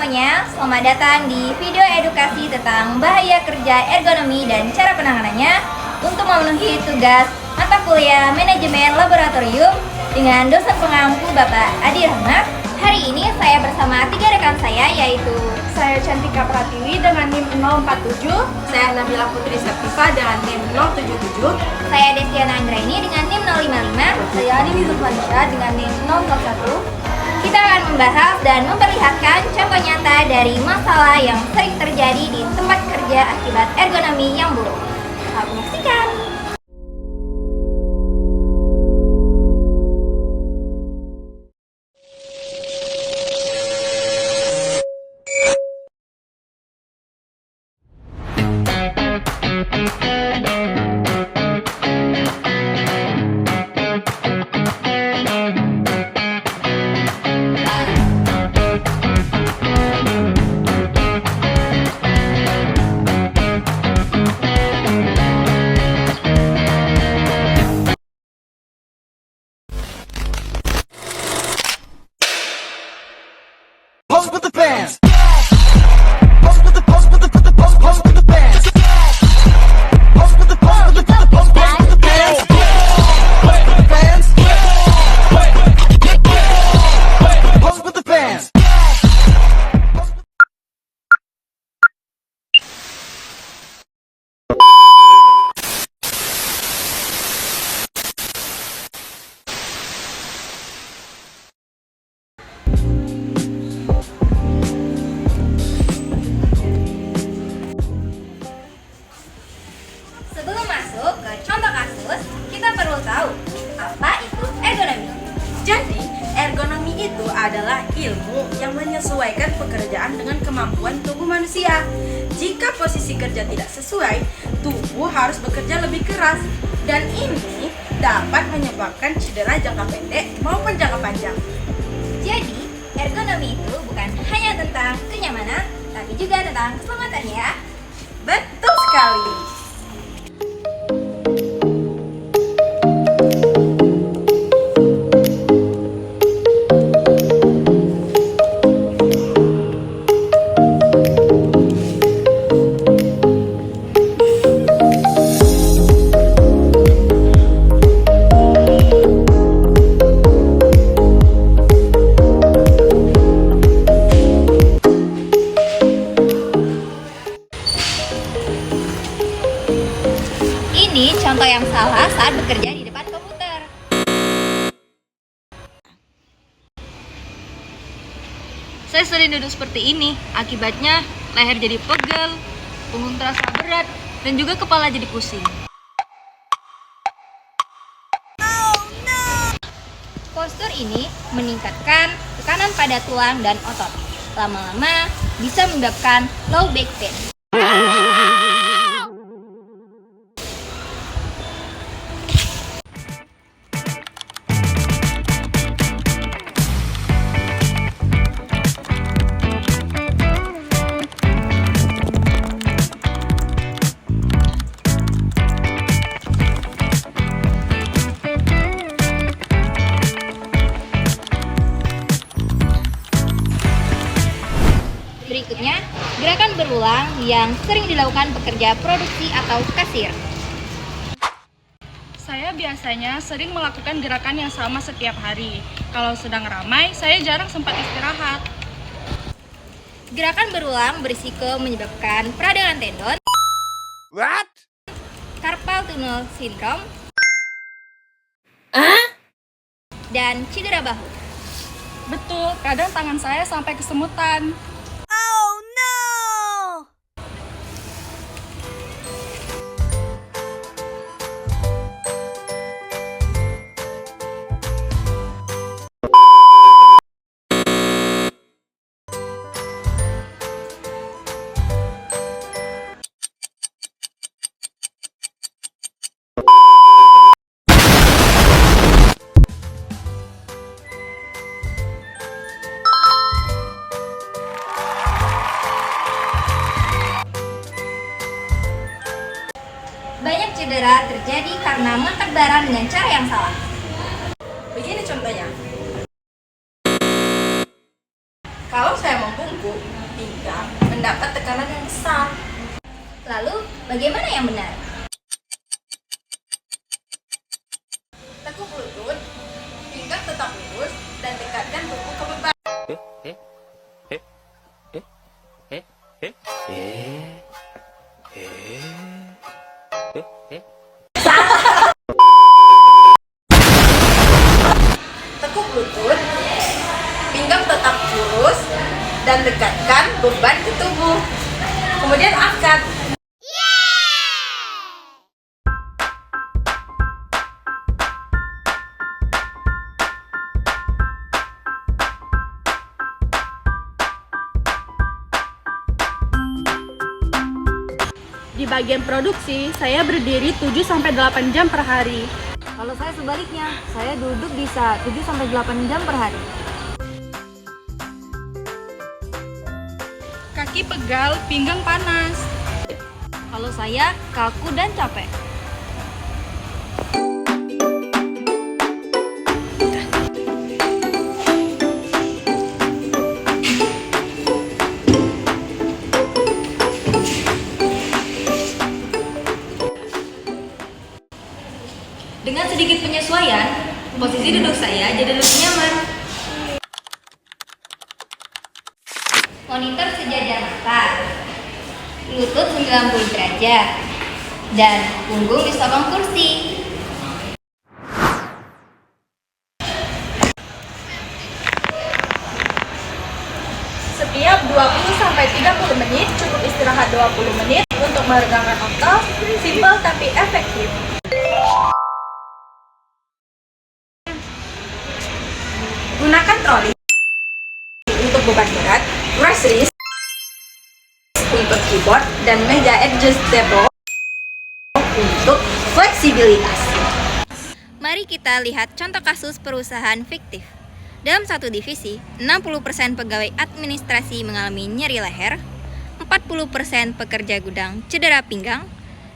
semuanya, selamat datang di video edukasi tentang bahaya kerja ergonomi dan cara penanganannya untuk memenuhi tugas mata kuliah manajemen laboratorium dengan dosen pengampu Bapak Adi Rahmat. Hari ini saya bersama 3 rekan saya, yaitu saya Cantika Pratiwi dengan NIM 047, saya Nabila Putri Septifa dengan NIM 077, saya Desiana Anggraini dengan NIM 055, saya Nini Zulfanisha dengan NIM 001. Kita akan membahas dan memperlihatkan contoh nyata dari masalah yang sering terjadi di tempat kerja akibat ergonomi yang buruk. Selamat menyaksikan. Pose with the bands. Pose with the pose with the pose with the bands. Pose with the pose with the pose with the bands. Pose with the bands. Pose with the bands. Sebelum masuk ke contoh kasus, kita perlu tahu apa itu ergonomi. Jadi, ergonomi itu adalah ilmu yang menyesuaikan pekerjaan dengan kemampuan tubuh manusia. Jika posisi kerja tidak sesuai, tubuh harus bekerja lebih keras. Dan ini dapat menyebabkan cedera jangka pendek maupun jangka panjang. Jadi, ergonomi itu bukan hanya tentang kenyamanan, tapi juga tentang keselamatan ya. Betul sekali. Ini contoh yang salah saat bekerja di depan komputer. saya sering duduk seperti ini. Akibatnya leher jadi pegel, punggung terasa berat, dan juga kepala jadi pusing. Postur ini meningkatkan tekanan pada tulang dan otot. Lama-lama bisa menyebabkan low back pain. Berikutnya, gerakan berulang yang sering dilakukan pekerja produksi atau kasir. Saya biasanya sering melakukan gerakan yang sama setiap hari. Kalau sedang ramai, saya jarang sempat istirahat. Gerakan berulang berisiko menyebabkan peradangan tendon, What? carpal tunnel syndrome, dan cedera bahu. Betul, kadang tangan saya sampai kesemutan. Banyak cedera terjadi karena mengangkat barang dengan cara yang salah. Begini contohnya. Kalau saya membungkuk, Bagaimana yang benar? Tekuk lutut, pinggang tetap lurus, dan dekatkan tubuh ke beban. Tekuk lutut, pinggang tetap lurus, dan dekatkan beban ke tubuh. Kemudian angkat. Di bagian produksi, saya berdiri 7-8 jam per hari. Kalau saya sebaliknya, saya duduk bisa 7-8 jam per hari. Kaki pegal, pinggang panas. Kalau saya kaku dan capek. Dengan sedikit penyesuaian, posisi duduk saya jadi lebih nyaman. Monitor sejajar mata, lutut 90 derajat, dan punggung disokong kursi. Setiap 20-30 menit cukup istirahat 20 menit untuk meregangkan otot, simpel tapi efektif. Gunakan troli untuk beban berat, rest wrist untuk keyboard, dan meja adjustable untuk fleksibilitas. Mari kita lihat contoh kasus perusahaan fiktif. Dalam satu divisi, 60% pegawai administrasi mengalami nyeri leher, 40% pekerja gudang cedera pinggang,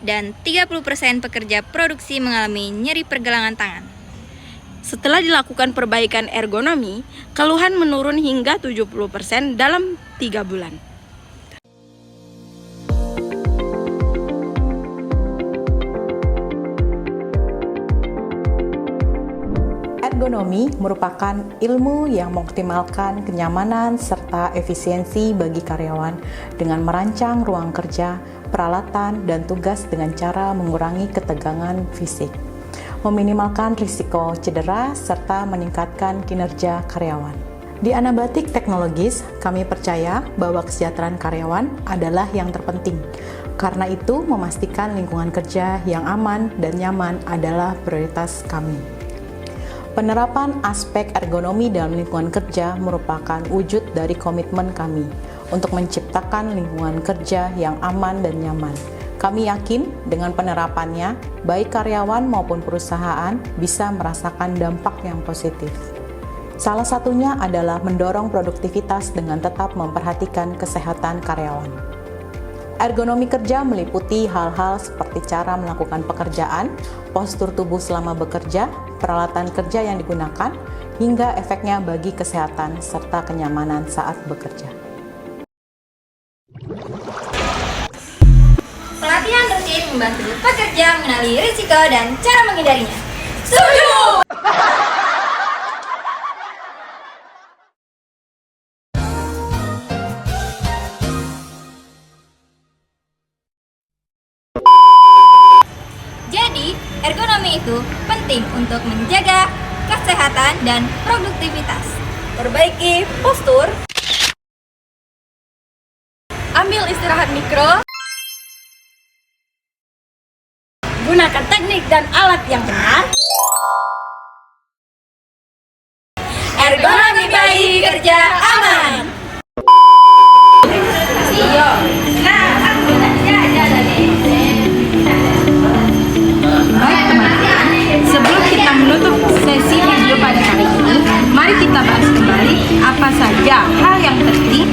dan 30% pekerja produksi mengalami nyeri pergelangan tangan. Setelah dilakukan perbaikan ergonomi, keluhan menurun hingga 70% dalam 3 bulan. Ergonomi merupakan ilmu yang mengoptimalkan kenyamanan serta efisiensi bagi karyawan dengan merancang ruang kerja, peralatan, dan tugas dengan cara mengurangi ketegangan fisik, meminimalkan risiko cedera, serta meningkatkan kinerja karyawan. Di Anabatik Teknologis, kami percaya bahwa kesejahteraan karyawan adalah yang terpenting. Karena itu, memastikan lingkungan kerja yang aman dan nyaman adalah prioritas kami. Penerapan aspek ergonomi dalam lingkungan kerja merupakan wujud dari komitmen kami untuk menciptakan lingkungan kerja yang aman dan nyaman. Kami yakin dengan penerapannya, baik karyawan maupun perusahaan bisa merasakan dampak yang positif. Salah satunya adalah mendorong produktivitas dengan tetap memperhatikan kesehatan karyawan. Ergonomi kerja meliputi hal-hal seperti cara melakukan pekerjaan, postur tubuh selama bekerja, peralatan kerja yang digunakan, hingga efeknya bagi kesehatan serta kenyamanan saat bekerja. Pelatihan rutin membantu pekerja mengenali risiko dan cara menghindarinya. Setuju! Jadi, ergonomi itu penting untuk menjaga kesehatan dan produktivitas. Perbaiki postur, ambil istirahat mikro, gunakan teknik dan alat yang benar. Ergonomi baik, kerja aman. Sebelum kita menutup sesi video pada kali ini, mari kita bahas kembali apa saja hal yang penting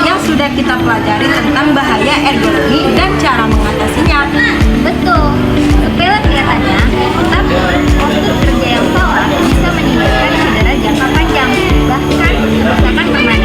yang sudah kita pelajari tentang bahaya ergonomi dan cara mengatasinya. Betul, sepele kelihatannya, tapi postur kerja yang salah bisa menimbulkan cedera jangka panjang, bahkan kerusakan permanen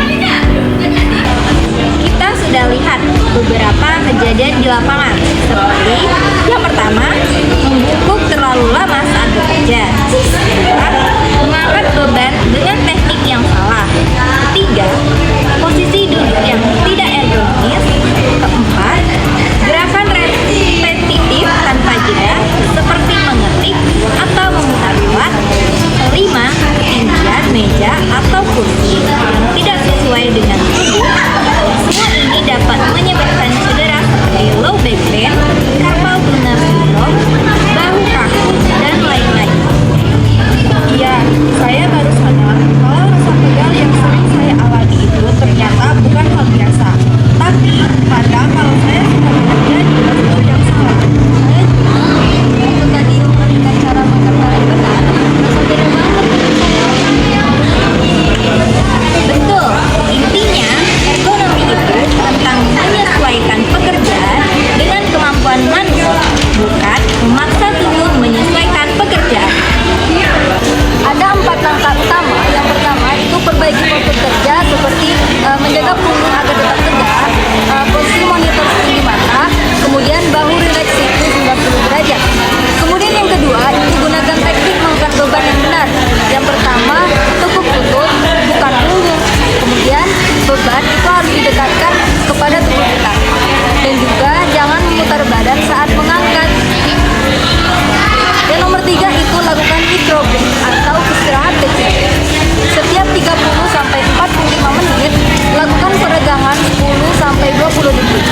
30 sampai 45 menit, lakukan peregangan 10 sampai 20 detik.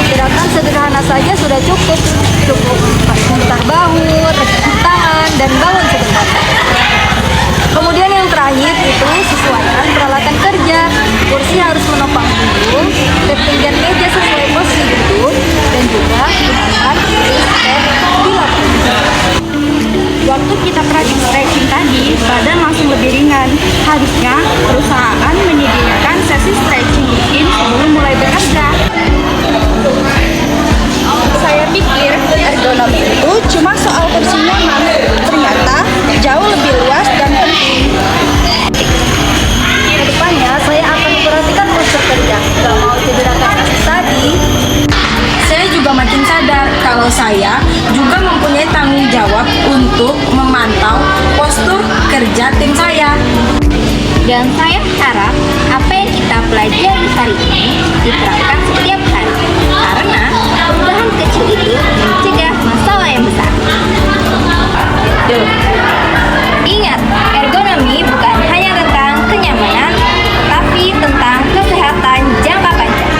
Gerakan sederhana saja sudah cukup. Cukup memutar bahu, rekan tangan, dan bangun sebentar. Kemudian yang terakhir itu sesuaikan peralatan kerja. Kursi harus menopang punggung, ketinggian meja sesuai posisi duduk, dan juga gunakan step bila perlu. Waktu kita praktik stretching tadi, badan langsung lebih ringan. Harusnya perusahaan menyediakan sesi stretching rutin sebelum mulai bekerja. Saya pikir ergonomi itu cuma soal kursi nyaman. Ternyata jauh lebih luas dan penting. Kedepannya saya akan memperhatikan postur kerja. Gak mau cedera kaki tadi. Saya juga makin sadar kalau saya juga mempunyai tanggung jawab untuk memantau postur kerja tim saya. Dan saya harap apa yang kita pelajari hari ini diterapkan setiap hari. Karena perubahan kecil itu mencegah masalah yang besar. Ingat, ergonomi bukan hanya tentang kenyamanan, tapi tentang kesehatan jangka panjang.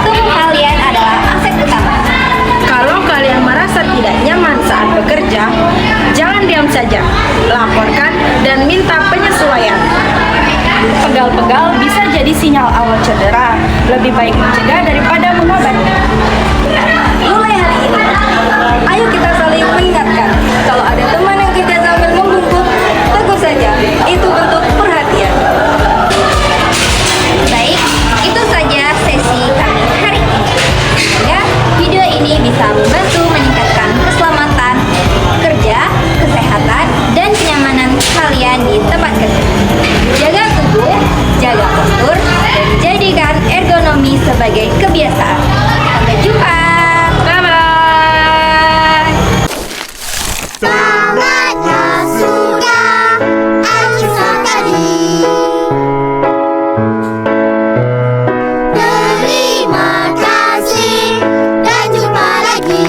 Tubuh kalian adalah aset utama. Kalau kalian merasa tidak nyaman saat bekerja, jangan diam saja. Laporkan dan minta penyesuaian. Pegal-pegal bisa jadi sinyal awal cedera. Lebih baik mencegah daripada mengobati. Mulai hari ini, ayo kita saling mengingatkan. Kalau ada teman yang kerja sambil membungkuk, tegur saja. Itu bentuk perhatian. Baik, itu saja sesi kami hari ini. Semoga video ini bisa membantu meningkatkan keselamatan kerja, kesehatan, dan kenyamanan kalian di tempat kerja. Jaga tubuh, jaga postur, dan jadikan ergonomi sebagai kebiasaan. Sampai jumpa. Bye-bye. Saatnya sudah akhir sekali. Terima kasih dan jumpa lagi.